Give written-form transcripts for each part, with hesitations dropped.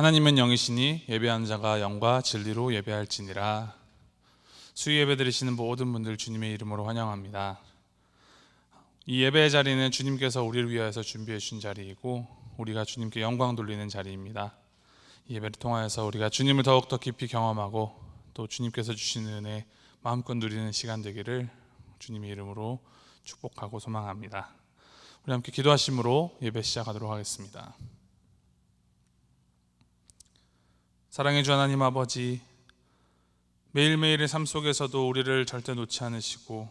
하나님은 영이시니 예배하는 자가 영과 진리로 예배할지니라. 수요 예배 드리시는 모든 분들 주님의 이름으로 환영합니다. 이 예배의 자리는 주님께서 우리를 위하여서 준비해 주신 자리이고 우리가 주님께 영광 돌리는 자리입니다. 이 예배를 통하여서 우리가 주님을 더욱더 깊이 경험하고 또 주님께서 주시는 은혜 마음껏 누리는 시간 되기를 주님의 이름으로 축복하고 소망합니다. 우리 함께 기도하심으로 예배 시작하도록 하겠습니다. 사랑해 주 하나님 아버지, 매일매일의 삶 속에서도 우리를 절대 놓지 않으시고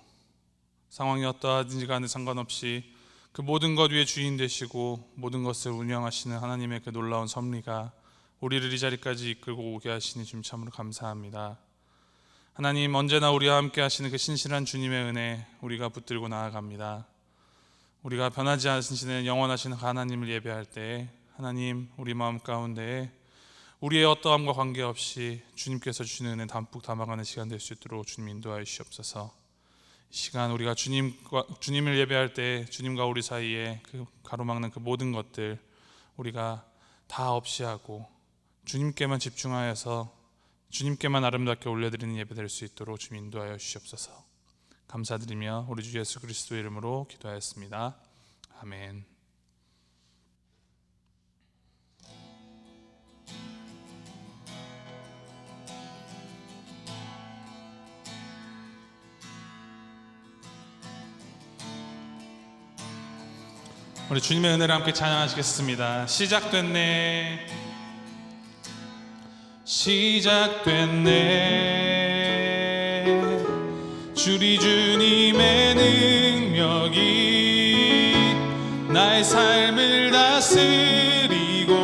상황이 어떠하든지 간에 상관없이 그 모든 것 위에 주인 되시고 모든 것을 운영하시는 하나님의 그 놀라운 섭리가 우리를 이 자리까지 이끌고 오게 하시니 주님 참으로 감사합니다. 하나님, 언제나 우리와 함께 하시는 그 신실한 주님의 은혜 우리가 붙들고 나아갑니다. 우리가 변하지 않으시는 영원하신 하나님을 예배할 때 하나님, 우리 마음 가운데에 우리의 어떠함과 관계없이 주님께서 주시는 은혜 담뿍 담아가는 시간 될 수 있도록 주님 인도하여 주시옵소서. 이 시간 우리가 주님을 예배할 때 주님과 우리 사이에 그 가로막는 그 모든 것들 우리가 다 없이 하고 주님께만 집중하여서 주님께만 아름답게 올려드리는 예배 될 수 있도록 주님 인도하여 주시옵소서. 감사드리며 우리 주 예수 그리스도 이름으로 기도하였습니다. 아멘. 우리 주님의 은혜를 함께 찬양하시겠습니다. 시작됐네, 시작됐네. 주리 주님의 능력이 나의 삶을 다스리고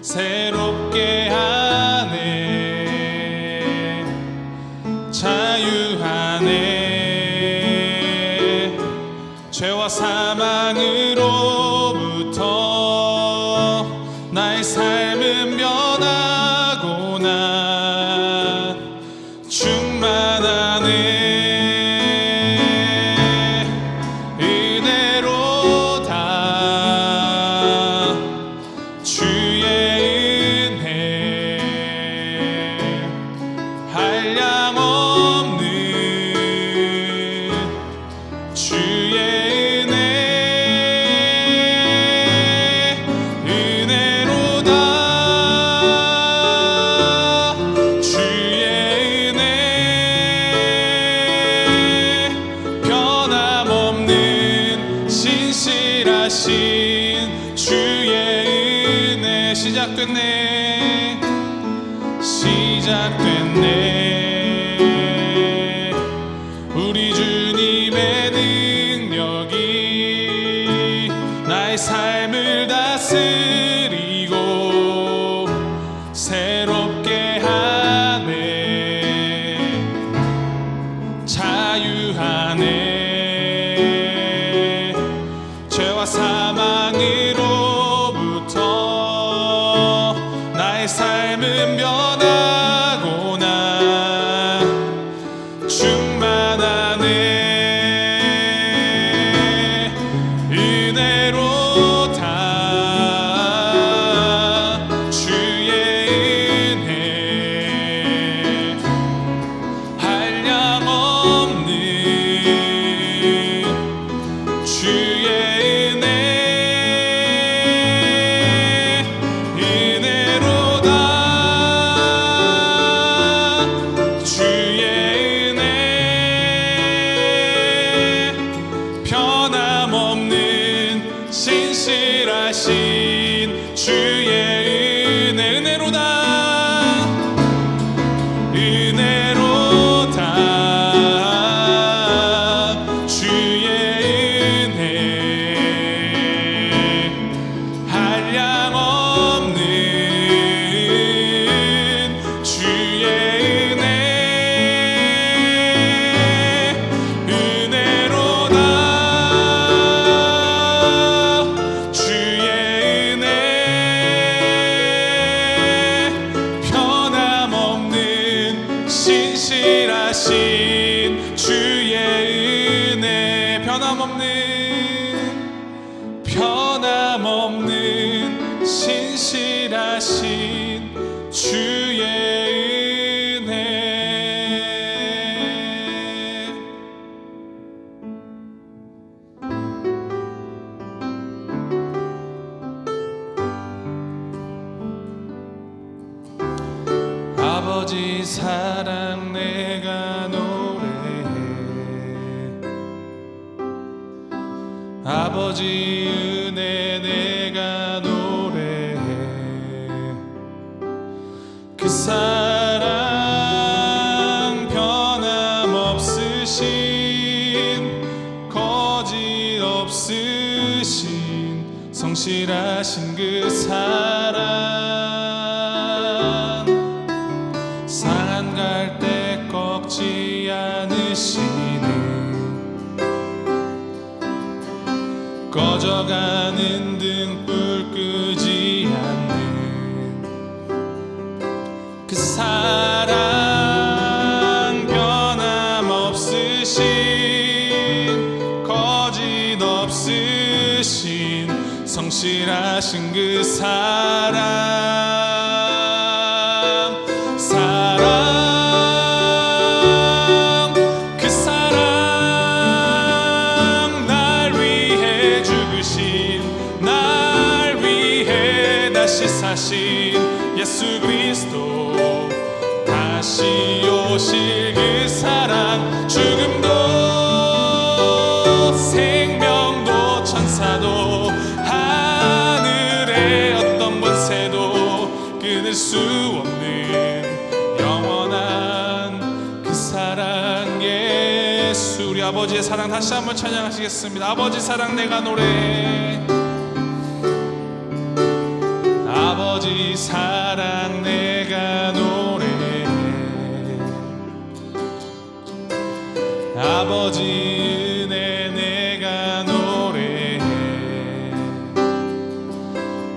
새롭게 하네, 자유하네. 죄와 사망으로부터 나의 삶은 변하고 난 충만하네. 은혜로다 주의 은혜 한량없는 주의 주의 은혜 시작됐네, 시작됐네. 우리 주님의 능력이 나의 삶을 다스리고 새롭게 하네, 자유하네. 죄와 사망으로부터 나의 삶은 변하고 난 충만하네. 은혜로다 주의 은혜 한량없는 주의 신실하신 주의 은혜, 은혜로다 은혜로다 주의 은혜 한량없는 주의 은혜 은혜로다 신실하신 주의 은혜 변함없는 신실하신 아버지 사랑 내가 노래해. 아버지 은혜 내가 노래해. 그 사랑 변함없으신 거짓 없으신 성실하신 그 사랑, 상한 갈대 꺾지 않으시는, 꺼져가는 등불 끄지 않는 그 사랑, 변함없으신 거짓 없으신 성실하신 그 사랑, 그 사랑 날 위해 죽으신, 날 위해 다시 사신 예수 그리스도, 다시 오실 그 사랑, 죽음도 생명도 천사도 하늘의 어떤 권세도 끊을 수 없는 영원한 그 사랑 예수. 우리 아버지의 사랑 다시 한번 찬양하시겠습니다. 아버지 사랑 내가 노래해. 아버지 사랑 내가 노래해. 아버지 은혜 내가 노래해.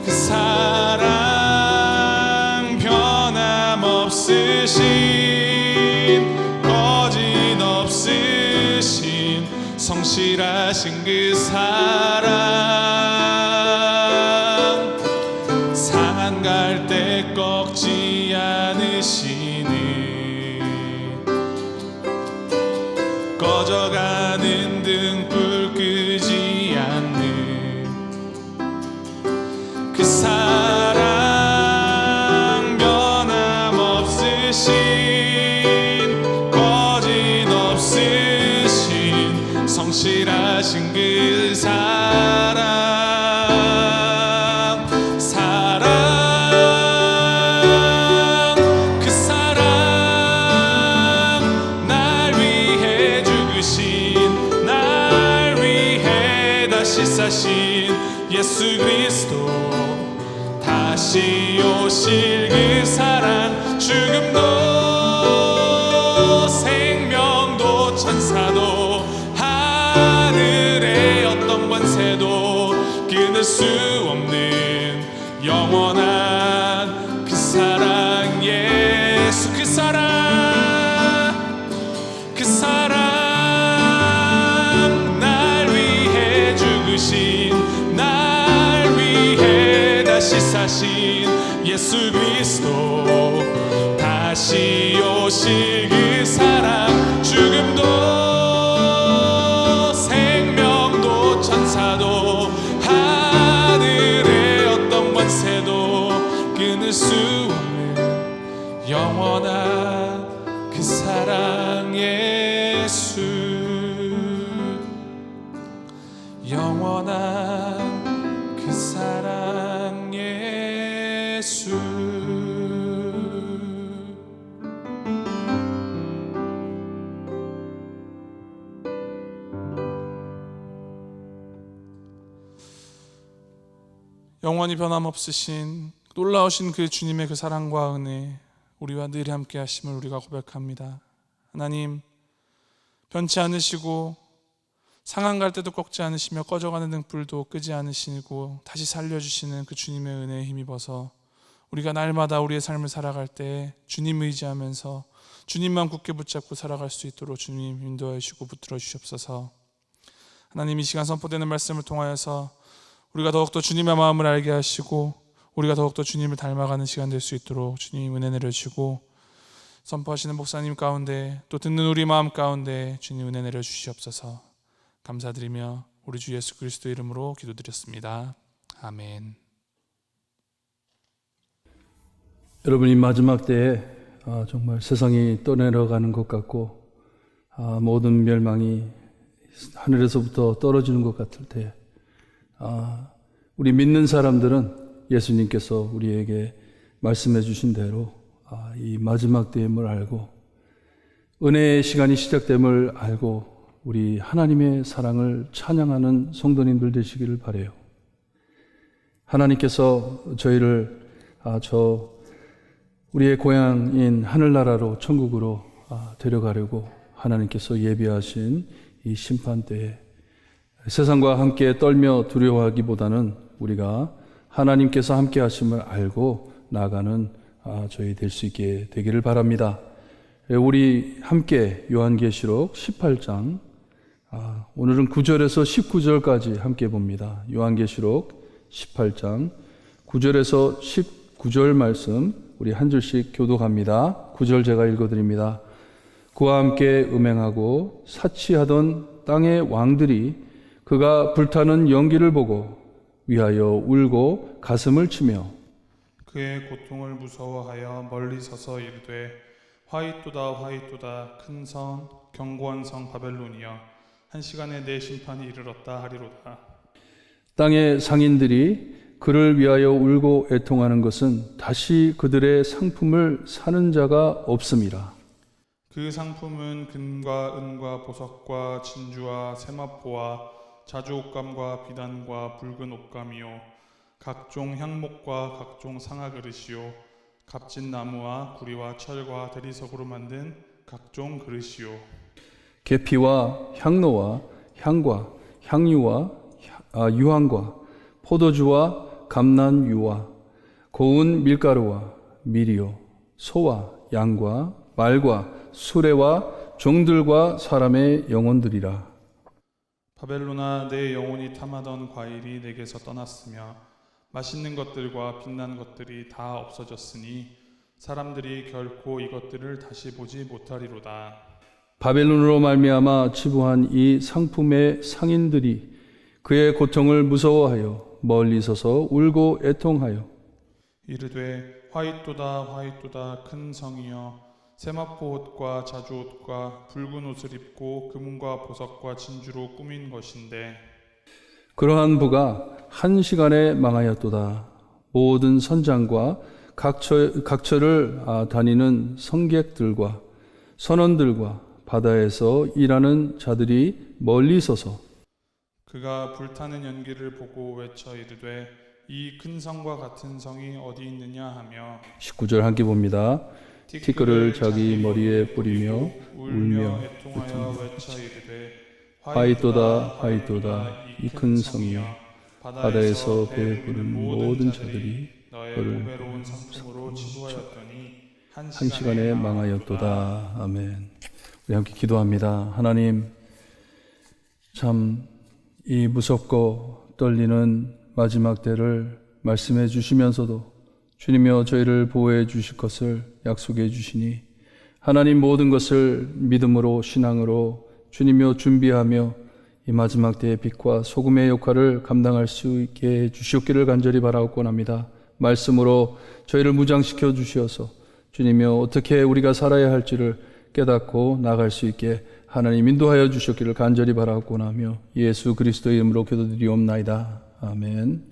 그 사랑 변함없으신 거짓 없으신 성실하신 그 사랑, 상한 갈대 꺾지 않으시는, 꺼져가는 등불 끄지 않는 그 사랑, 변함없으신 거짓 없으신 성실하신 그 사랑, 사랑, 그 사랑 날 위해 죽으신, 날 위해 다시 사신 예수 그리스도, 다시 오실 그 사랑, 죽음도 생명도 천사도 하늘의 어떤 권세도 끊을 수 없는 영원한 그 사랑 예수. 그 사랑, 그 사랑 날 위해 죽으신, 날 위해 다시 사신 예수 그리스도, 다시 오실 그 사랑, 죽음도 생명도 천사도 하늘의 어떤 권세도 끊을 수 없는 영원한 그 사랑 예수. 영원한 그 사랑 예수. 영원히 변함없으신 놀라우신 그 주님의 그 사랑과 은혜, 우리와 늘 함께 하심을 우리가 고백합니다. 하나님, 변치 않으시고 상한 갈대도 꺾지 않으시며 꺼져가는 등불도 끄지 않으시고 다시 살려주시는 그 주님의 은혜에 힘입어서 우리가 날마다 우리의 삶을 살아갈 때 주님 의지하면서 주님만 굳게 붙잡고 살아갈 수 있도록 주님 인도하여 주시고 붙들어 주시옵소서. 하나님, 이 시간 선포되는 말씀을 통하여서 우리가 더욱더 주님의 마음을 알게 하시고 우리가 더욱더 주님을 닮아가는 시간 될 수 있도록 주님 은혜 내려주시고, 선포하시는 목사님 가운데 또 듣는 우리 마음 가운데 주님 은혜 내려주시옵소서. 감사드리며 우리 주 예수 그리스도 이름으로 기도드렸습니다. 아멘. 여러분, 이 마지막 때에 정말 세상이 떠내려가는 것 같고 모든 멸망이 하늘에서부터 떨어지는 것 같을 때 우리 믿는 사람들은 예수님께서 우리에게 말씀해 주신 대로 이 마지막 때임을 알고 은혜의 시간이 시작됨을 알고 우리 하나님의 사랑을 찬양하는 성도님들 되시기를 바라요. 하나님께서 저희를 우리의 고향인 하늘나라로 천국으로 데려가려고 하나님께서 예비하신 이 심판때에 세상과 함께 떨며 두려워하기보다는 우리가 하나님께서 함께 하심을 알고 나아가는 저희 될 수 있게 되기를 바랍니다. 우리 함께 요한계시록 18장 오늘은 9절에서 19절까지 함께 봅니다. 요한계시록 18장 9절에서 19절 말씀 우리 한 줄씩 교독합니다. 9절 제가 읽어드립니다. 그와 함께 음행하고 사치하던 땅의 왕들이 그가 불타는 연기를 보고 위하여 울고 가슴을 치며 그의 고통을 무서워하여 멀리 서서 이르되 화이또다 화이또다 큰 성 견고한 성 바벨론이여 한 시간에 내 심판이 이르렀다 하리로다. 땅의 상인들이 그를 위하여 울고 애통하는 것은 다시 그들의 상품을 사는 자가 없음이라. 그 상품은 금과 은과 보석과 진주와 세마포와 자주 옷감과 비단과 붉은 옷감이요 각종 향목과 각종 상아 그릇이요 값진 나무와 구리와 철과 대리석으로 만든 각종 그릇이요 계피와 향로와 향과 향유와 유황과 포도주와 감난유와 고운 밀가루와 밀이요 소와 양과 말과 수레와 종들과 사람의 영혼들이라. 바벨론아 내 영혼이 탐하던 과일이 내게서 떠났으며 맛있는 것들과 빛난 것들이 다 없어졌으니 사람들이 결코 이것들을 다시 보지 못하리로다. 바벨론으로 말미암아 치부한 이 상품의 상인들이 그의 고통을 무서워하여 멀리 서서 울고 애통하여 이르되 화이또다 화이또다 큰 성이여 세마포 옷과 자주 옷과 붉은 옷을 입고 금과 보석과 진주로 꾸민 것인데 그러한 부가 한 시간에 망하였도다. 모든 선장과 각처를 다니는 성객들과 선원들과 바다에서 일하는 자들이 멀리 서서 그가 불타는 연기를 보고 외쳐 이르되 이 큰 성과 같은 성이 어디 있느냐 하며 19절 함께 봅니다. 티끌을 자기 머리에 뿌리며 울며 애통하여 외쳐 이르되 화이또다 화이또다 이 큰 성이여 바다에서 배 부른 모든 자들이 너의 너를 보배로운 상품으로 치부하였더니 한 한 시간에 망하였도다. 아멘. 우리 함께 기도합니다. 하나님, 참 이 무섭고 떨리는 마지막 때를 말씀해 주시면서도 주님이여 저희를 보호해 주실 것을 약속해 주시니 하나님 모든 것을 믿음으로 신앙으로 주님이여 준비하며 이 마지막 때의 빛과 소금의 역할을 감당할 수 있게 해 주시옵기를 간절히 바라옵곤 합니다. 말씀으로 저희를 무장시켜 주시어서 주님이여 어떻게 우리가 살아야 할지를 깨닫고 나갈 수 있게 하나님 인도하여 주셨기를 간절히 바라옵곤 하며 예수 그리스도의 이름으로 기도드리옵나이다. 아멘.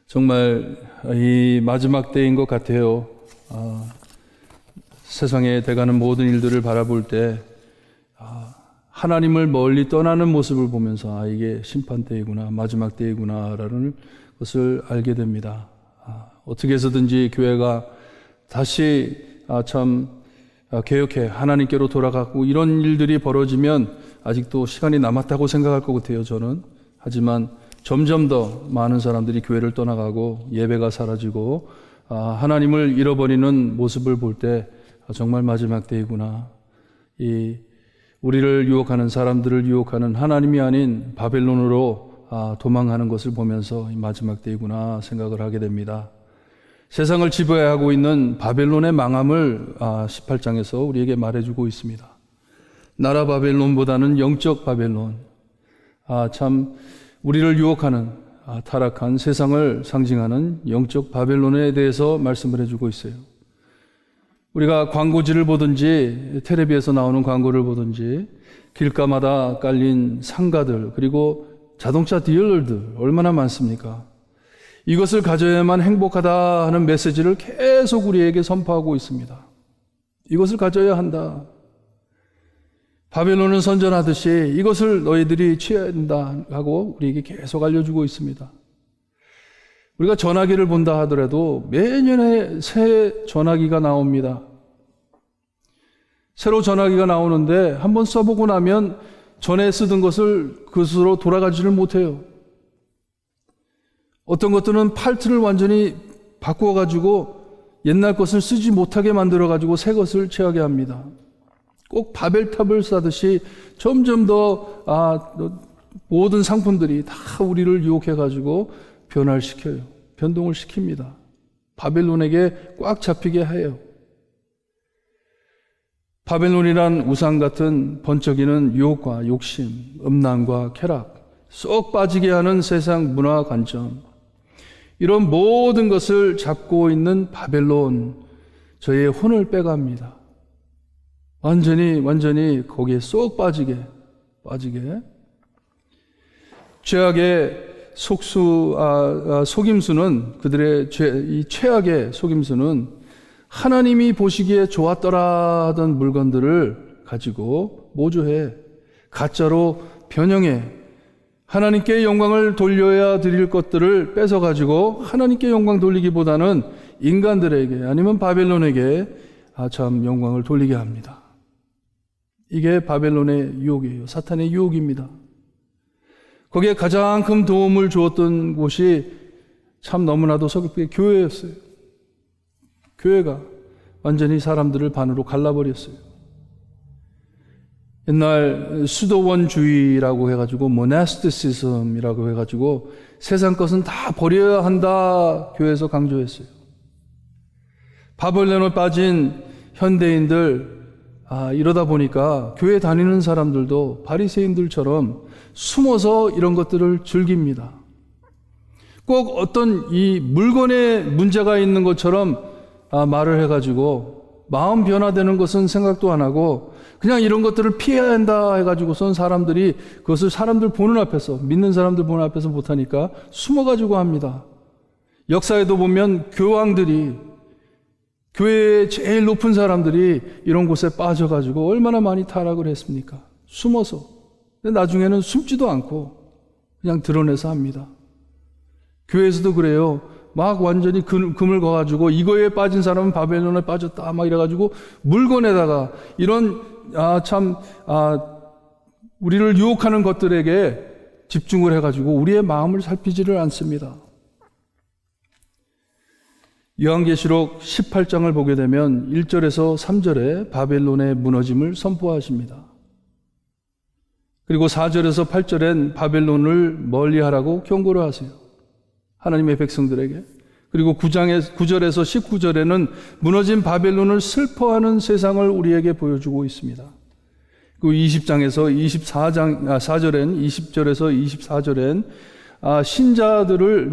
정말 이 마지막 때인 것 같아요. 세상에 돼가는 모든 일들을 바라볼 때 하나님을 멀리 떠나는 모습을 보면서 이게 심판 때이구나, 마지막 때이구나라는 것을 알게 됩니다. 어떻게 해서든지 교회가 다시 개혁해 하나님께로 돌아가고 이런 일들이 벌어지면 아직도 시간이 남았다고 생각할 것 같아요, 저는. 하지만 점점 더 많은 사람들이 교회를 떠나가고 예배가 사라지고 하나님을 잃어버리는 모습을 볼 때 정말 마지막 때이구나. 우리를 유혹하는 사람들을 유혹하는 하나님이 아닌 바벨론으로 도망하는 것을 보면서 마지막 때이구나 생각을 하게 됩니다. 세상을 지배하고 있는 바벨론의 망함을 18장에서 우리에게 말해주고 있습니다. 나라 바벨론보다는 영적 바벨론, 참 우리를 유혹하는 타락한 세상을 상징하는 영적 바벨론에 대해서 말씀을 해주고 있어요. 우리가 광고지를 보든지 텔레비에서 나오는 광고를 보든지 길가마다 깔린 상가들 그리고 자동차 딜러들 얼마나 많습니까? 이것을 가져야만 행복하다 하는 메시지를 계속 우리에게 선포하고 있습니다. 이것을 가져야 한다. 바벨론은 선전하듯이 이것을 너희들이 취해야 한다 하고 우리에게 계속 알려주고 있습니다. 우리가 전화기를 본다 하더라도 매년에 새 전화기가 나옵니다. 새로 전화기가 나오는데 한번 써보고 나면 전에 쓰던 것을 그것으로 돌아가지를 못해요. 어떤 것들은 팔트를 완전히 바꾸어가지고 옛날 것을 쓰지 못하게 만들어가지고 새 것을 취하게 합니다. 꼭 바벨탑을 쌓듯이 점점 더 모든 상품들이 다 우리를 유혹해가지고 변화시켜요. 변동을 시킵니다. 바벨론에게 꽉 잡히게 해요. 바벨론이란 우상 같은 번쩍이는 유혹과 욕심, 음란과 쾌락, 쏙 빠지게 하는 세상 문화 관점, 이런 모든 것을 잡고 있는 바벨론, 저의 혼을 빼갑니다. 완전히 거기에 쏙 빠지게. 죄악의 속임수는 그들의 이 최악의 속임수는 하나님이 보시기에 좋았더라 하던 물건들을 가지고 모조해 가짜로 변형해 하나님께 영광을 돌려야 드릴 것들을 뺏어가지고 하나님께 영광 돌리기보다는 인간들에게 아니면 바벨론에게 참 영광을 돌리게 합니다. 이게 바벨론의 유혹이에요. 사탄의 유혹입니다. 거기에 가장 큰 도움을 주었던 곳이 참 너무나도 서글프게 교회였어요. 교회가 완전히 사람들을 반으로 갈라버렸어요. 옛날 수도원주의라고 해가지고 모나스티시즘이라고 해가지고 세상 것은 다 버려야 한다 교회에서 강조했어요. 바벨론에 빠진 현대인들 이러다 보니까 교회 다니는 사람들도 바리새인들처럼 숨어서 이런 것들을 즐깁니다. 꼭 어떤 이 물건에 문제가 있는 것처럼 말을 해가지고 마음 변화되는 것은 생각도 안 하고 그냥 이런 것들을 피해야 한다 해가지고선 사람들이 그것을 사람들 보는 앞에서 믿는 사람들 보는 앞에서 못하니까 숨어가지고 합니다. 역사에도 보면 교황들이 교회의 제일 높은 사람들이 이런 곳에 빠져가지고 얼마나 많이 타락을 했습니까? 숨어서. 근데 나중에는 숨지도 않고 그냥 드러내서 합니다. 교회에서도 그래요. 막 완전히 금을 거가지고 이거에 빠진 사람은 바벨론에 빠졌다 막 이래가지고 물건에다가 이런 우리를 유혹하는 것들에게 집중을 해가지고 우리의 마음을 살피지를 않습니다. 요한계시록 18장을 보게 되면 1절에서 3절에 바벨론의 무너짐을 선포하십니다. 그리고 4절에서 8절엔 바벨론을 멀리하라고 경고를 하세요. 하나님의 백성들에게. 그리고 9절에서 19절에는 무너진 바벨론을 슬퍼하는 세상을 우리에게 보여주고 있습니다. 그리고 20장에서 4절엔 20절에서 24절엔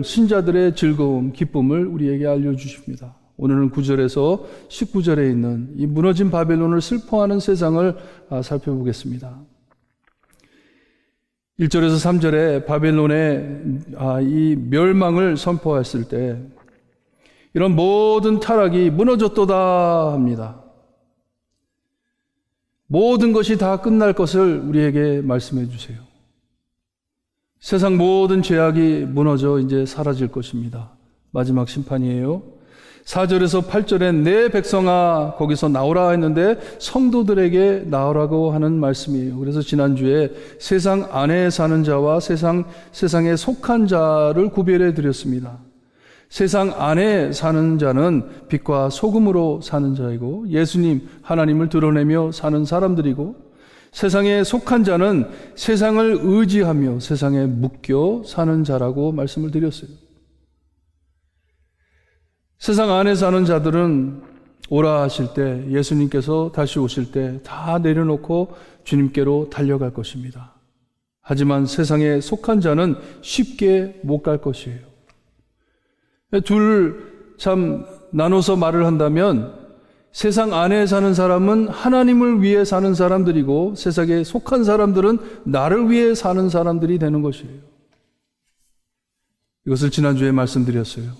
신자들의 즐거움, 기쁨을 우리에게 알려주십니다. 오늘은 9절에서 19절에 있는 이 무너진 바벨론을 슬퍼하는 세상을 살펴보겠습니다. 1절에서 3절에 바벨론의 이 멸망을 선포했을 때 이런 모든 타락이 무너졌도다 합니다. 모든 것이 다 끝날 것을 우리에게 말씀해 주세요. 세상 모든 죄악이 무너져 이제 사라질 것입니다. 마지막 심판이에요. 4절에서 8절엔 내 백성아 거기서 나오라 했는데 성도들에게 나오라고 하는 말씀이에요. 그래서 지난주에 세상 안에 사는 자와 세상에 속한 자를 구별해 드렸습니다. 세상 안에 사는 자는 빛과 소금으로 사는 자이고 예수님 하나님을 드러내며 사는 사람들이고 세상에 속한 자는 세상을 의지하며 세상에 묶여 사는 자라고 말씀을 드렸어요. 세상 안에 사는 자들은 오라 하실 때 예수님께서 다시 오실 때 다 내려놓고 주님께로 달려갈 것입니다. 하지만 세상에 속한 자는 쉽게 못 갈 것이에요. 둘 참 나눠서 말을 한다면 세상 안에 사는 사람은 하나님을 위해 사는 사람들이고 세상에 속한 사람들은 나를 위해 사는 사람들이 되는 것이에요. 이것을 지난주에 말씀드렸어요.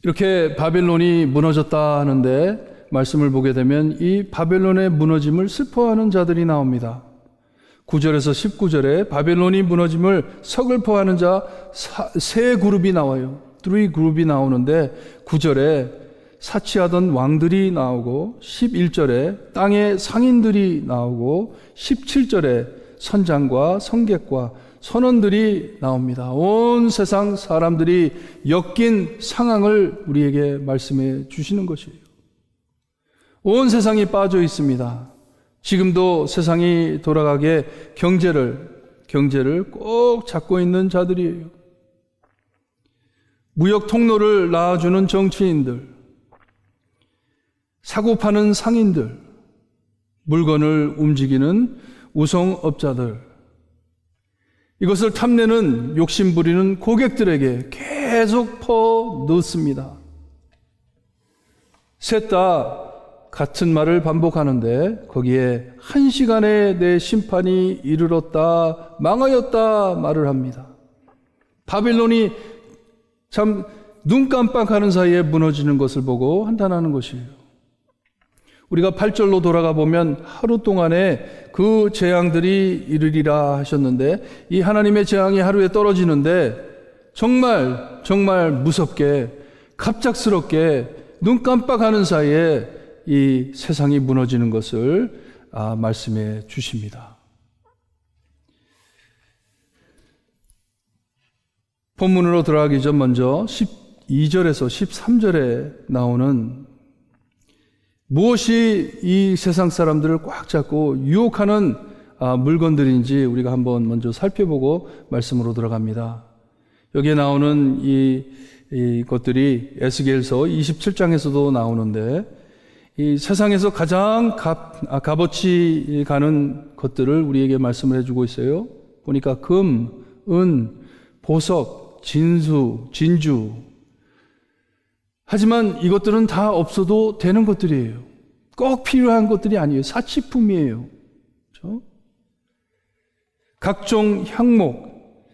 이렇게 바벨론이 무너졌다 하는데 말씀을 보게 되면 이 바벨론의 무너짐을 슬퍼하는 자들이 나옵니다. 9절에서 19절에 바벨론이 무너짐을 서글퍼하는 자 세 그룹이 나와요. 3 그룹이 나오는데 9절에 사치하던 왕들이 나오고 11절에 땅의 상인들이 나오고 17절에 선장과 성객과 선원들이 나옵니다. 온 세상 사람들이 엮인 상황을 우리에게 말씀해 주시는 것이에요. 온 세상이 빠져 있습니다. 지금도 세상이 돌아가게 경제를 꼭 잡고 있는 자들이에요. 무역 통로를 낳아주는 정치인들, 사고 파는 상인들, 물건을 움직이는 우성업자들, 이것을 탐내는 욕심 부리는 고객들에게 계속 퍼넣습니다. 셋 다 같은 말을 반복하는데 거기에 한 시간에 내 심판이 이르렀다, 망하였다 말을 합니다. 바빌론이 참 눈 깜빡하는 사이에 무너지는 것을 보고 한탄하는 것이에요. 우리가 8절로 돌아가 보면 하루 동안에 그 재앙들이 이르리라 하셨는데 이 하나님의 재앙이 하루에 떨어지는데 정말 무섭게 갑작스럽게 눈 깜빡하는 사이에 이 세상이 무너지는 것을 말씀해 주십니다. 본문으로 들어가기 전 먼저 12절에서 13절에 나오는 무엇이 이 세상 사람들을 꽉 잡고 유혹하는 물건들인지 우리가 한번 먼저 살펴보고 말씀으로 들어갑니다. 여기에 나오는 이 것들이 에스겔서 27장에서도 나오는데 이 세상에서 가장 값어치 가는 것들을 우리에게 말씀을 해주고 있어요. 보니까 금, 은, 보석, 진수, 진주. 하지만 이것들은 다 없어도 되는 것들이에요. 꼭 필요한 것들이 아니에요. 사치품이에요. 그렇죠? 각종 향목,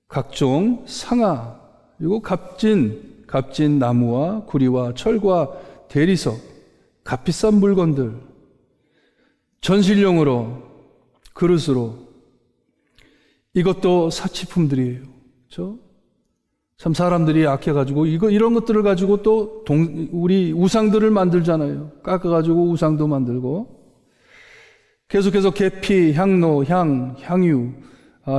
각종 상아, 그리고 값진 나무와 구리와 철과 대리석, 값비싼 물건들, 전실용으로, 그릇으로, 이것도 사치품들이에요. 그렇죠? 참 사람들이 악해가지고 이런 것들을 가지고 또 우리 우상들을 만들잖아요. 깎아가지고 우상도 만들고 계속해서 계피, 향로, 향유,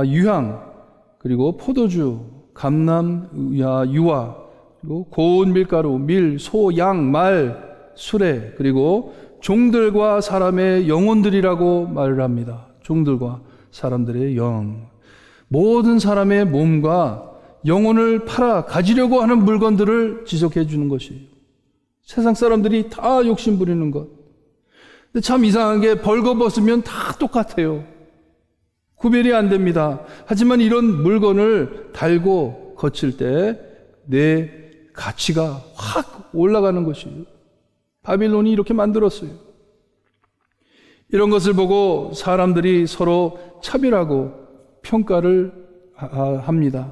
유향, 그리고 포도주, 감람, 유화, 그리고 고운 밀가루, 밀, 소, 양, 말, 수레, 그리고 종들과 사람의 영혼들이라고 말을 합니다. 종들과 사람들의 영. 모든 사람의 몸과 영혼을 팔아 가지려고 하는 물건들을 지속해 주는 것이에요. 세상 사람들이 다 욕심 부리는 것. 근데 참 이상한 게 벌거벗으면 다 똑같아요. 구별이 안 됩니다. 하지만 이런 물건을 달고 거칠 때 내 가치가 확 올라가는 것이에요. 바빌론이 이렇게 만들었어요. 이런 것을 보고 사람들이 서로 차별하고 평가를 합니다.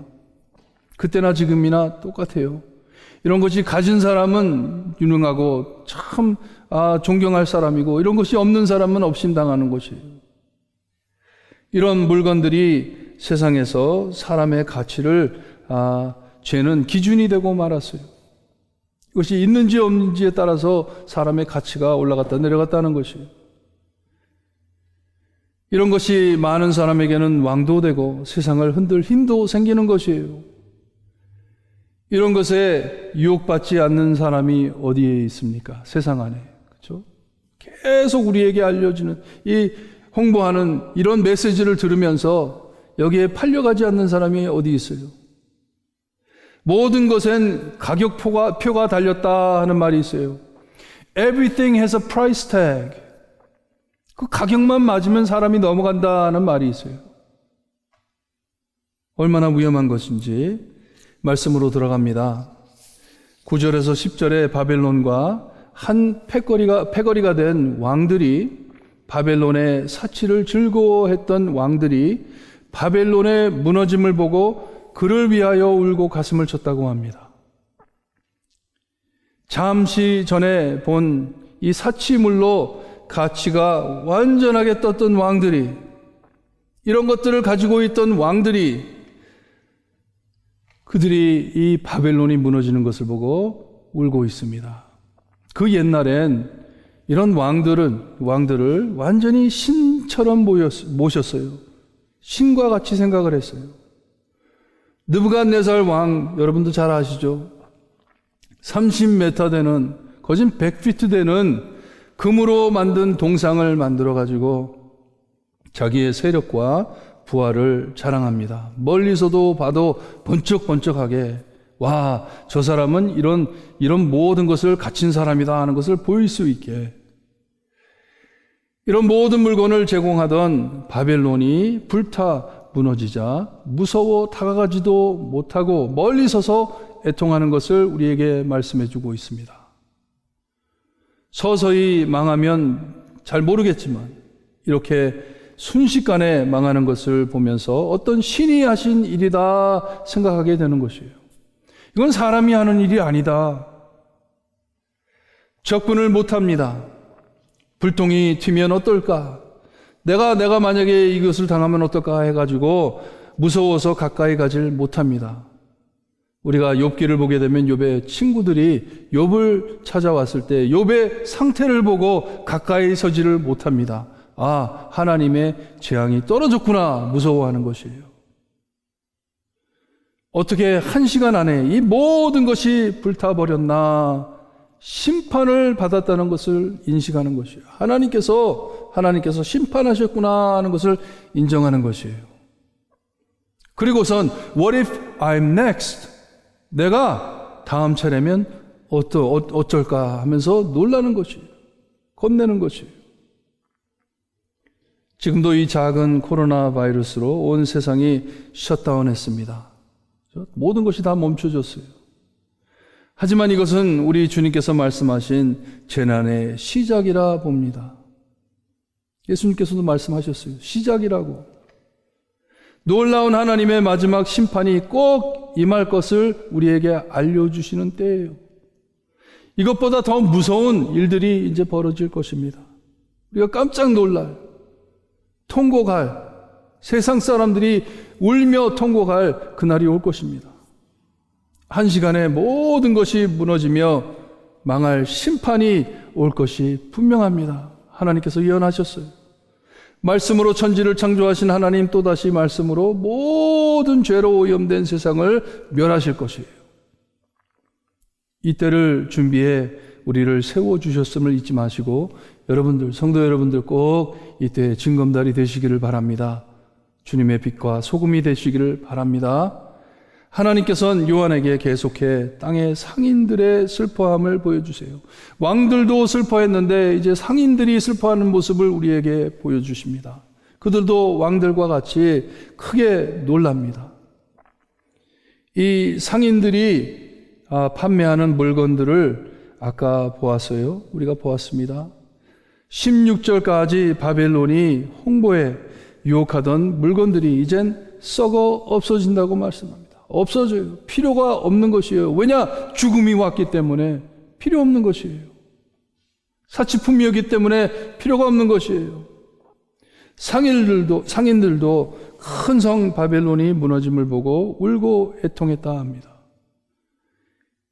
그때나 지금이나 똑같아요. 이런 것이 가진 사람은 유능하고 참 존경할 사람이고 이런 것이 없는 사람은 업신당하는 것이에요. 이런 물건들이 세상에서 사람의 가치를 재는 기준이 되고 말았어요. 이것이 있는지 없는지에 따라서 사람의 가치가 올라갔다 내려갔다는 것이에요. 이런 것이 많은 사람에게는 왕도 되고 세상을 흔들 힘도 생기는 것이에요. 이런 것에 유혹받지 않는 사람이 어디에 있습니까? 세상 안에. 그렇죠? 계속 우리에게 알려주는 이 홍보하는 이런 메시지를 들으면서 여기에 팔려가지 않는 사람이 어디 있어요? 모든 것엔 가격표가 달렸다 하는 말이 있어요. Everything has a price tag. 그 가격만 맞으면 사람이 넘어간다는 말이 있어요. 얼마나 위험한 것인지 말씀으로 들어갑니다. 9절에서 10절에 바벨론과 한 패거리가 된 왕들이, 바벨론의 사치를 즐거워했던 왕들이 바벨론의 무너짐을 보고 그를 위하여 울고 가슴을 쳤다고 합니다. 잠시 전에 본 이 사치물로 가치가 완전하게 떴던 왕들이, 이런 것들을 가지고 있던 왕들이, 그들이 이 바벨론이 무너지는 것을 보고 울고 있습니다. 그 옛날엔 이런 왕들을 완전히 신처럼 모셨어요. 신과 같이 생각을 했어요. 느부갓네살 왕, 여러분도 잘 아시죠? 30m 되는, 거진 100피트 되는 금으로 만든 동상을 만들어 가지고 자기의 세력과 부활을 자랑합니다. 멀리서도 봐도 번쩍번쩍하게, 와, 저 사람은 이런 모든 것을 갖춘 사람이다 하는 것을 보일 수 있게, 이런 모든 물건을 제공하던 바벨론이 불타 무너지자 무서워 다가가지도 못하고 멀리 서서 애통하는 것을 우리에게 말씀해 주고 있습니다. 서서히 망하면 잘 모르겠지만 이렇게 순식간에 망하는 것을 보면서 어떤 신이 하신 일이다 생각하게 되는 것이에요. 이건 사람이 하는 일이 아니다. 접근을 못합니다. 불똥이 튀면 어떨까? 내가 만약에 이것을 당하면 어떨까 해가지고 무서워서 가까이 가질 못합니다. 우리가 욥기를 보게 되면 욥의 친구들이 욥을 찾아왔을 때 욥의 상태를 보고 가까이 서지를 못합니다. 아, 하나님의 재앙이 떨어졌구나, 무서워하는 것이에요. 어떻게 한 시간 안에 이 모든 것이 불타버렸나, 심판을 받았다는 것을 인식하는 것이에요. 하나님께서 심판하셨구나 하는 것을 인정하는 것이에요. 그리고선 What if I'm next? 내가 다음 차례면 어쩔까 하면서 놀라는 것이에요. 겁내는 것이에요. 지금도 이 작은 코로나 바이러스로 온 세상이 셧다운했습니다. 모든 것이 다 멈춰졌어요. 하지만 이것은 우리 주님께서 말씀하신 재난의 시작이라 봅니다. 예수님께서도 말씀하셨어요. 시작이라고. 놀라운 하나님의 마지막 심판이 꼭 임할 것을 우리에게 알려주시는 때예요. 이것보다 더 무서운 일들이 이제 벌어질 것입니다. 우리가 깜짝 놀랄, 통곡할, 세상 사람들이 울며 통곡할 그날이 올 것입니다. 한 시간에 모든 것이 무너지며 망할 심판이 올 것이 분명합니다. 하나님께서 예언하셨어요. 말씀으로 천지를 창조하신 하나님, 또다시 말씀으로 모든 죄로 오염된 세상을 멸하실 것이에요. 이때를 준비해 우리를 세워주셨음을 잊지 마시고, 여러분들, 성도 여러분들 꼭 이때 징검다리 되시기를 바랍니다. 주님의 빛과 소금이 되시기를 바랍니다. 하나님께서는 요한에게 계속해 땅의 상인들의 슬퍼함을 보여주세요. 왕들도 슬퍼했는데 이제 상인들이 슬퍼하는 모습을 우리에게 보여주십니다. 그들도 왕들과 같이 크게 놀랍니다. 이 상인들이 판매하는 물건들을 아까 보았어요. 우리가 보았습니다. 16절까지 바벨론이 홍보에 유혹하던 물건들이 이젠 썩어 없어진다고 말씀합니다. 없어져요. 필요가 없는 것이에요. 왜냐? 죽음이 왔기 때문에 필요 없는 것이에요. 사치품이었기 때문에 필요가 없는 것이에요. 상인들도 큰 성 바벨론이 무너짐을 보고 울고 애통했다 합니다.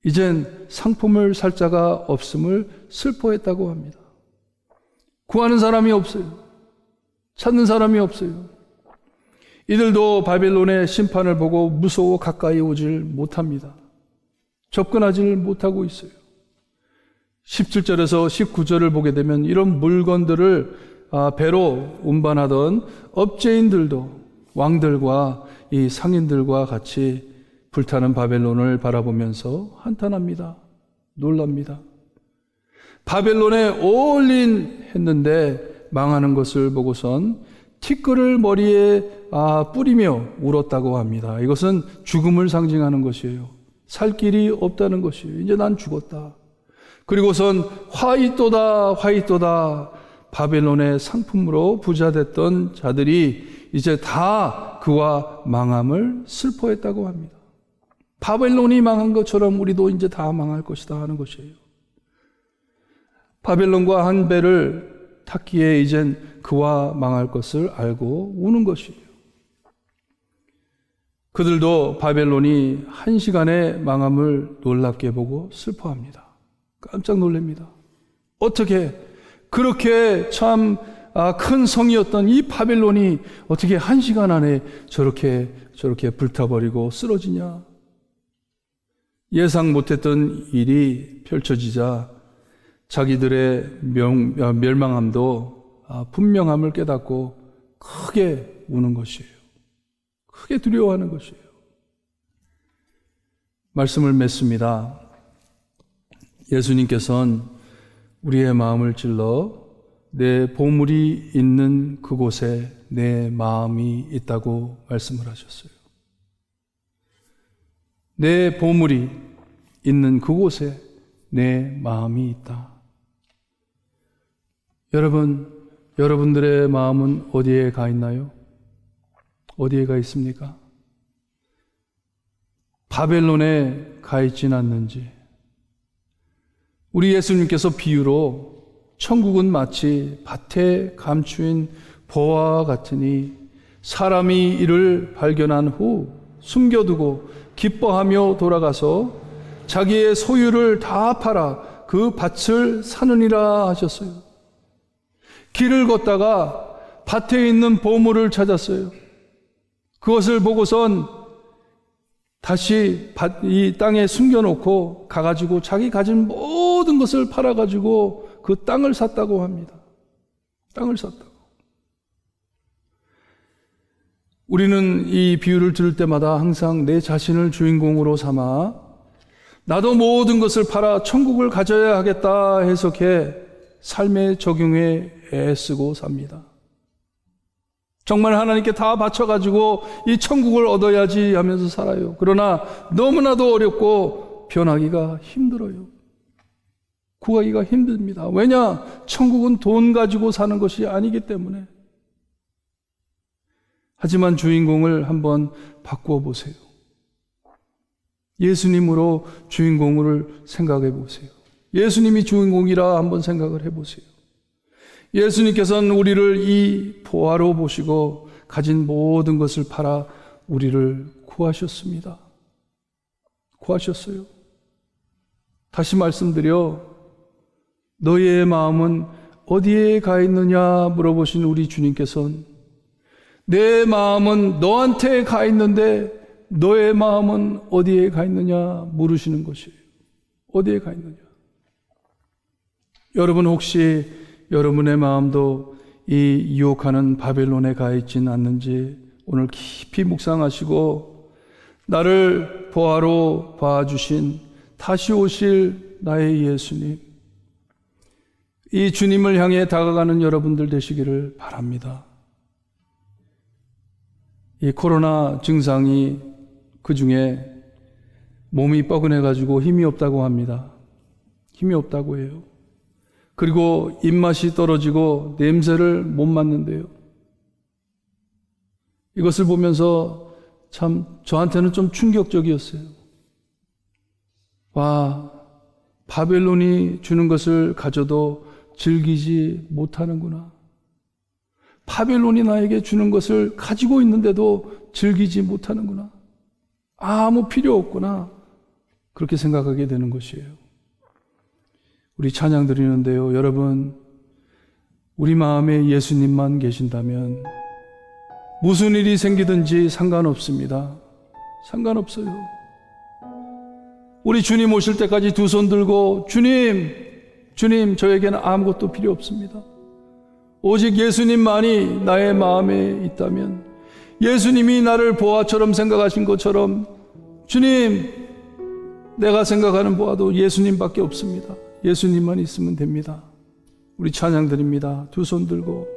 이젠 상품을 살 자가 없음을 슬퍼했다고 합니다. 구하는 사람이 없어요. 찾는 사람이 없어요. 이들도 바벨론의 심판을 보고 무서워 가까이 오질 못합니다. 접근하지 못하고 있어요. 17절에서 19절을 보게 되면 이런 물건들을 배로 운반하던 업체인들도 왕들과 이 상인들과 같이 불타는 바벨론을 바라보면서 한탄합니다. 놀랍니다. 바벨론에 올인 했는데 망하는 것을 보고선 티끌을 머리에 뿌리며 울었다고 합니다. 이것은 죽음을 상징하는 것이에요. 살 길이 없다는 것이에요. 이제 난 죽었다. 그리고선 화이또다 화이또다 바벨론의 상품으로 부자됐던 자들이 이제 다 그와 망함을 슬퍼했다고 합니다. 바벨론이 망한 것처럼 우리도 이제 다 망할 것이다 하는 것이에요. 바벨론과 한 배를 탔기에 이젠 그와 망할 것을 알고 우는 것이에요. 그들도 바벨론이 한 시간의 망함을 놀랍게 보고 슬퍼합니다. 깜짝 놀랍니다. 어떻게 그렇게 참 큰 성이었던 이 바벨론이 어떻게 한 시간 안에 저렇게 불타버리고 쓰러지냐. 예상 못했던 일이 펼쳐지자 자기들의 멸망함도 분명함을 깨닫고 크게 우는 것이에요. 크게 두려워하는 것이에요. 말씀을 맺습니다. 예수님께서는 우리의 마음을 찔러 내 보물이 있는 그곳에 내 마음이 있다고 말씀을 하셨어요. 내 보물이 있는 그곳에 내 마음이 있다. 여러분들의 마음은 어디에 가 있나요? 어디에 가 있습니까? 바벨론에 가 있진 않는지. 우리 예수님께서 비유로 천국은 마치 밭에 감추인 보화와 같으니 사람이 이를 발견한 후 숨겨두고 기뻐하며 돌아가서 자기의 소유를 다 팔아 그 밭을 사느니라 하셨어요. 길을 걷다가 밭에 있는 보물을 찾았어요. 그것을 보고선 다시 이 땅에 숨겨놓고 가가지고 자기 가진 모든 것을 팔아가지고 그 땅을 샀다고 합니다. 땅을 샀다고. 우리는 이 비유를 들을 때마다 항상 내 자신을 주인공으로 삼아 나도 모든 것을 팔아 천국을 가져야 하겠다 해석해 삶의 적용에 애쓰고 삽니다. 정말 하나님께 다 바쳐가지고 이 천국을 얻어야지 하면서 살아요. 그러나 너무나도 어렵고 변하기가 힘들어요. 구하기가 힘듭니다. 왜냐? 천국은 돈 가지고 사는 것이 아니기 때문에. 하지만 주인공을 한번 바꾸어 보세요. 예수님으로 주인공을 생각해 보세요. 예수님이 주인공이라 한번 생각을 해 보세요. 예수님께서는 우리를 이 보화로 보시고 가진 모든 것을 팔아 우리를 구하셨습니다. 구하셨어요. 다시 말씀드려 너희의 마음은 어디에 가 있느냐 물어보신 우리 주님께서는 내 마음은 너한테 가 있는데 너의 마음은 어디에 가 있느냐 물으시는 것이에요. 어디에 가 있느냐. 여러분 혹시 여러분의 마음도 이 유혹하는 바벨론에 가 있지는 않는지 오늘 깊이 묵상하시고 나를 보화로 봐주신 다시 오실 나의 예수님, 이 주님을 향해 다가가는 여러분들 되시기를 바랍니다. 이 코로나 증상이 그 중에 몸이 뻐근해가지고 힘이 없다고 합니다. 힘이 없다고 해요. 그리고 입맛이 떨어지고 냄새를 못 맡는데요. 이것을 보면서 참 저한테는 좀 충격적이었어요. 와, 바벨론이 주는 것을 가져도 즐기지 못하는구나. 바벨론이 나에게 주는 것을 가지고 있는데도 즐기지 못하는구나. 아무 필요 없구나. 그렇게 생각하게 되는 것이에요. 우리 찬양 드리는데요. 여러분, 우리 마음에 예수님만 계신다면 무슨 일이 생기든지 상관없습니다. 상관없어요. 우리 주님 오실 때까지 두 손 들고 주님, 저에게는 아무것도 필요 없습니다. 오직 예수님만이 나의 마음에 있다면 예수님이 나를 보화처럼 생각하신 것처럼 주님, 내가 생각하는 보화도 예수님밖에 없습니다. 예수님만 있으면 됩니다. 우리 찬양 드립니다. 두 손 들고.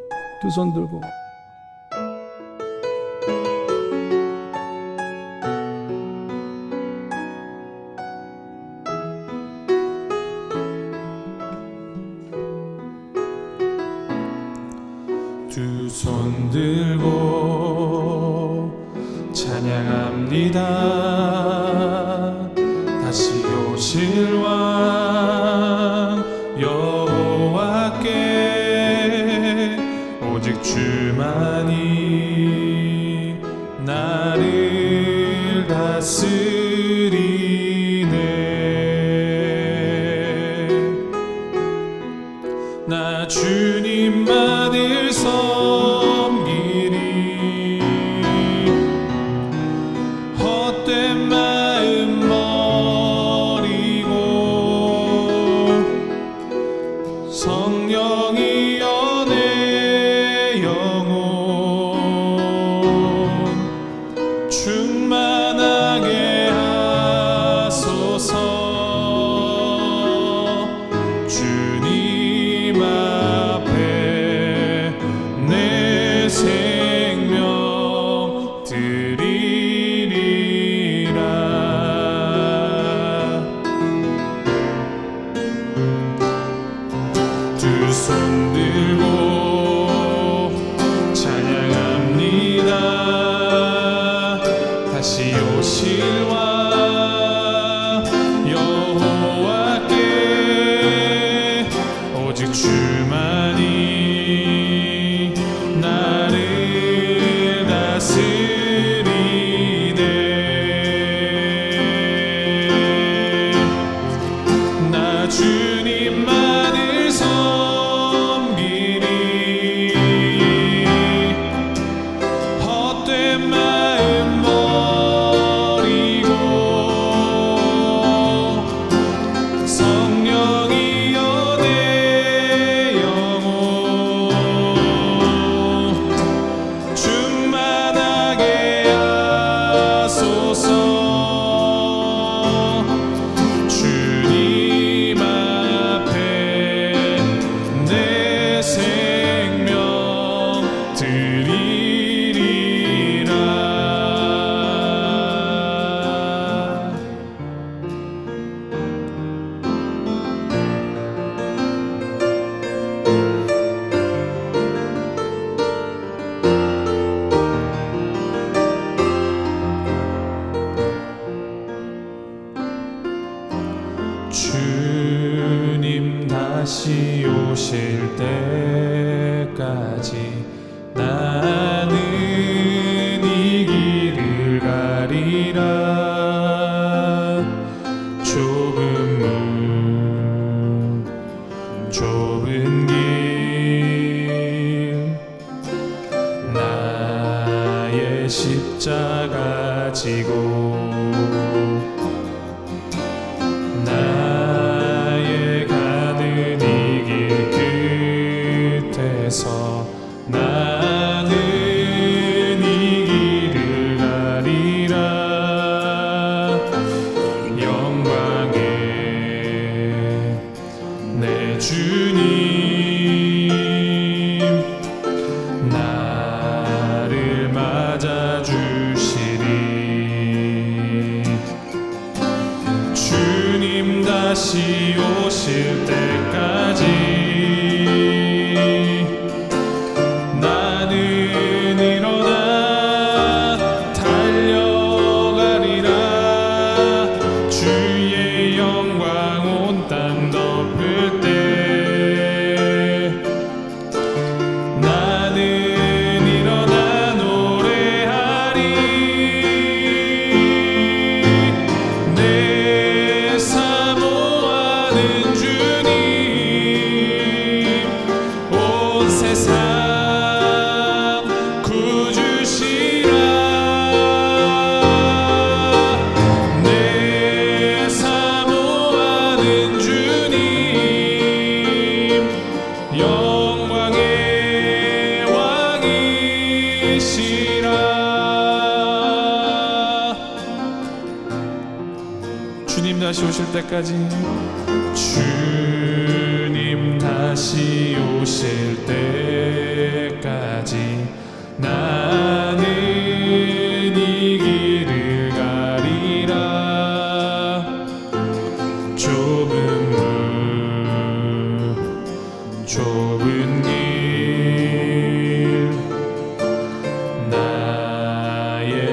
손 들고 찬양합니다. 다시 오실 왕 여호와께 오직 주만이 나를 다스리네. 나 주님만을 섬기리. 헛된 마음 버리고 성령이여 내 영혼 충만하게 하소서. 주님 앞에 내 생명 드리리라. 두 손 들고 찬양합니다. 다시 오실 왕 여호와께 오직 주만이 나를 다스리네. 나 주님만을 섬기리. 헛된 마음 버리고 성령이여 내 영혼 충만하게 하소서. 주님 앞에 내 생명 드리리라. 주님 다시 오실 때까지 나는 이 길을 가리라. 좁은 문 좁은 길 나의 십자가 지고 나의 가는 이 길 끝에서 나는 이 길을 가리라. 영광의 내 주님 나를 맞아주시리. 주님 다시 오실 때까지 나는 일어나 달려가리라. 주의 영광 온 땅 덮을 때 나는 일어나 노래하리. 내 사모하는 주님 온 세상 구주시라. 내 사모하는 주님 영광의 왕이시라. 주님 다시 오실 때까지 주님 다시 오실 때까지 나는 이 길을 가리라. 좁은 문 좁은 길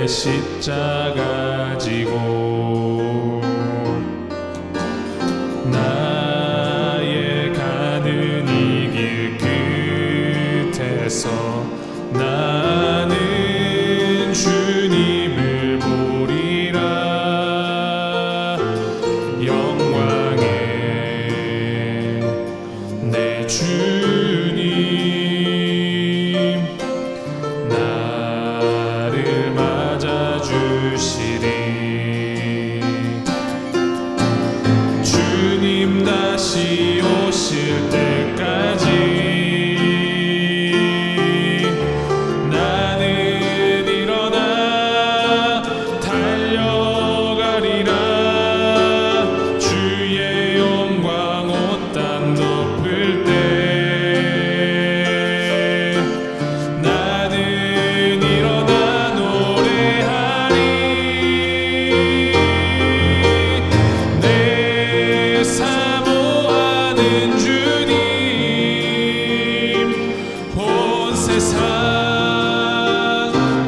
십자가 지고 나의 가는 이 길 끝에서 나는 주님을 보리라. 영광의 내 주님 나를 맞아주시리. 주님 다시 오실 때까지 나는 일어나 달려가리라. 주의 영광 온 땅 덮을 때 나는 일어나 노래하리. 내 사모하는 주님 온 세상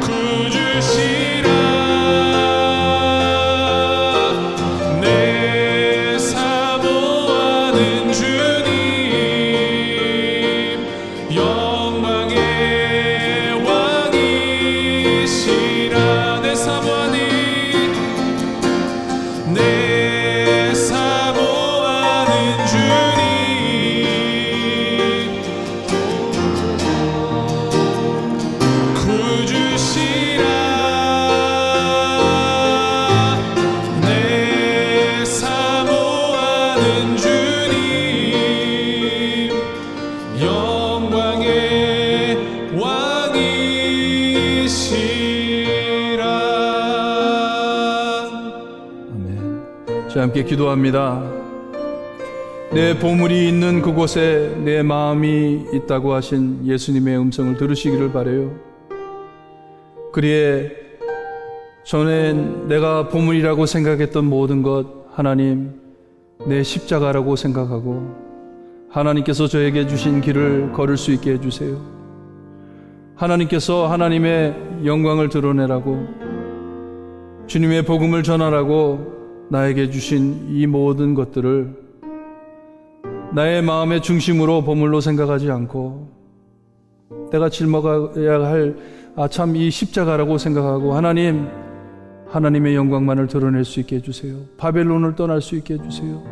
구주시라. 내 사모하는 주님 영광의 왕이시라. 내 사모하는 주님 구주시라. 내 사모하는 주님 영광의 왕이시라. 아멘. 자, 함께 기도합니다. 내 보물이 있는 그곳에 내 마음이 있다고 하신 예수님의 음성을 들으시기를 바라요. 그리에 전엔 내가 보물이라고 생각했던 모든 것 하나님 내 십자가라고 생각하고 하나님께서 저에게 주신 길을 걸을 수 있게 해주세요. 하나님께서 하나님의 영광을 드러내라고 주님의 복음을 전하라고 나에게 주신 이 모든 것들을 나의 마음의 중심으로 보물로 생각하지 않고 내가 짊어가야 할 참 이 십자가라고 생각하고 하나님의 영광만을 드러낼 수 있게 해주세요. 바벨론을 떠날 수 있게 해주세요.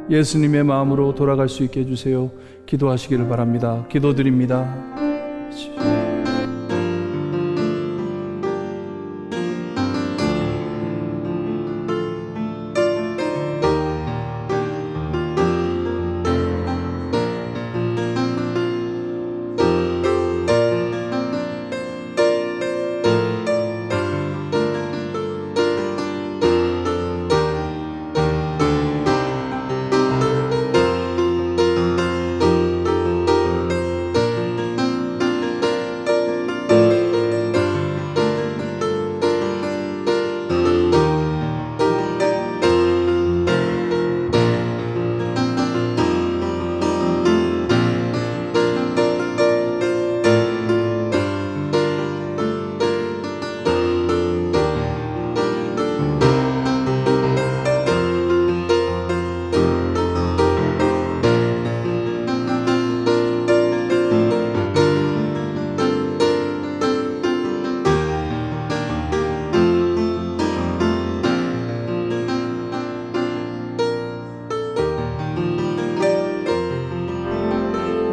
예수님의 마음으로 돌아갈 수 있게 해주세요. 기도하시기를 바랍니다. 기도드립니다.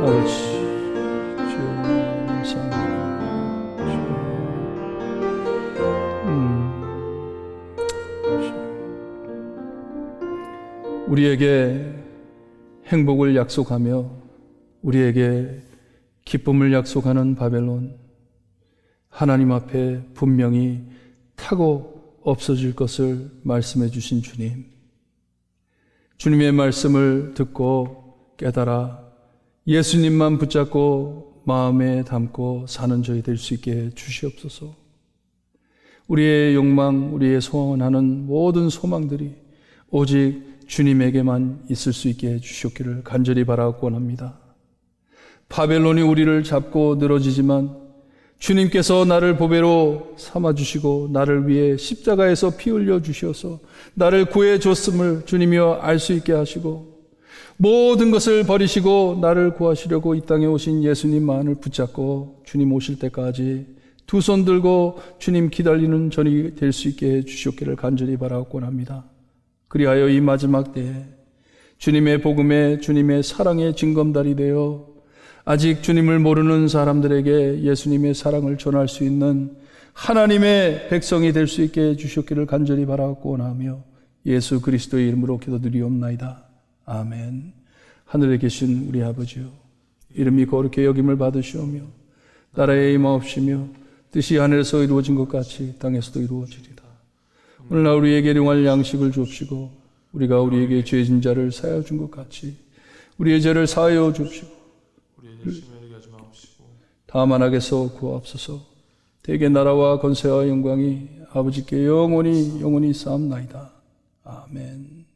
아버지, 주여 감사합니다. 우리에게 행복을 약속하며 우리에게 기쁨을 약속하는 바벨론, 하나님 앞에 분명히 타고 없어질 것을 말씀해 주신 주님, 주님의 말씀을 듣고 깨달아 예수님만 붙잡고 마음에 담고 사는 저희 될 수 있게 해 주시옵소서. 우리의 욕망, 우리의 소원하는 모든 소망들이 오직 주님에게만 있을 수 있게 해 주시옵기를 간절히 바라고 원합니다. 바벨론이 우리를 잡고 늘어지지만 주님께서 나를 보배로 삼아주시고 나를 위해 십자가에서 피 흘려 주셔서 나를 구해줬음을 주님이여 알 수 있게 하시고 모든 것을 버리시고 나를 구하시려고 이 땅에 오신 예수님만을 붙잡고 주님 오실 때까지 두 손 들고 주님 기다리는 전이 될 수 있게 해주시옵기를 간절히 바라옵곤 합니다. 그리하여 이 마지막 때에 주님의 복음에 주님의 사랑의 징검다리 되어 아직 주님을 모르는 사람들에게 예수님의 사랑을 전할 수 있는 하나님의 백성이 될 수 있게 해주시옵기를 간절히 바라옵곤 하며 예수 그리스도의 이름으로 기도드리옵나이다. 아멘. 하늘에 계신 우리 아버지요, 이름이 거룩히 여김을 받으시오며 나라의 임하옵시며 뜻이 하늘에서 이루어진 것 같이 땅에서도 이루어지리다. 오늘날 우리에게 일용할 양식을 주옵시고 우리가 우리에게 죄진 자를 사하여 준 것 같이 우리의 죄를 사하여 주옵시고 우리의 열심히 하지 마옵시고 다만 악에서 구하옵소서. 대개 나라와 권세와 영광이 아버지께 영원히 쌓옵나이다. 아멘.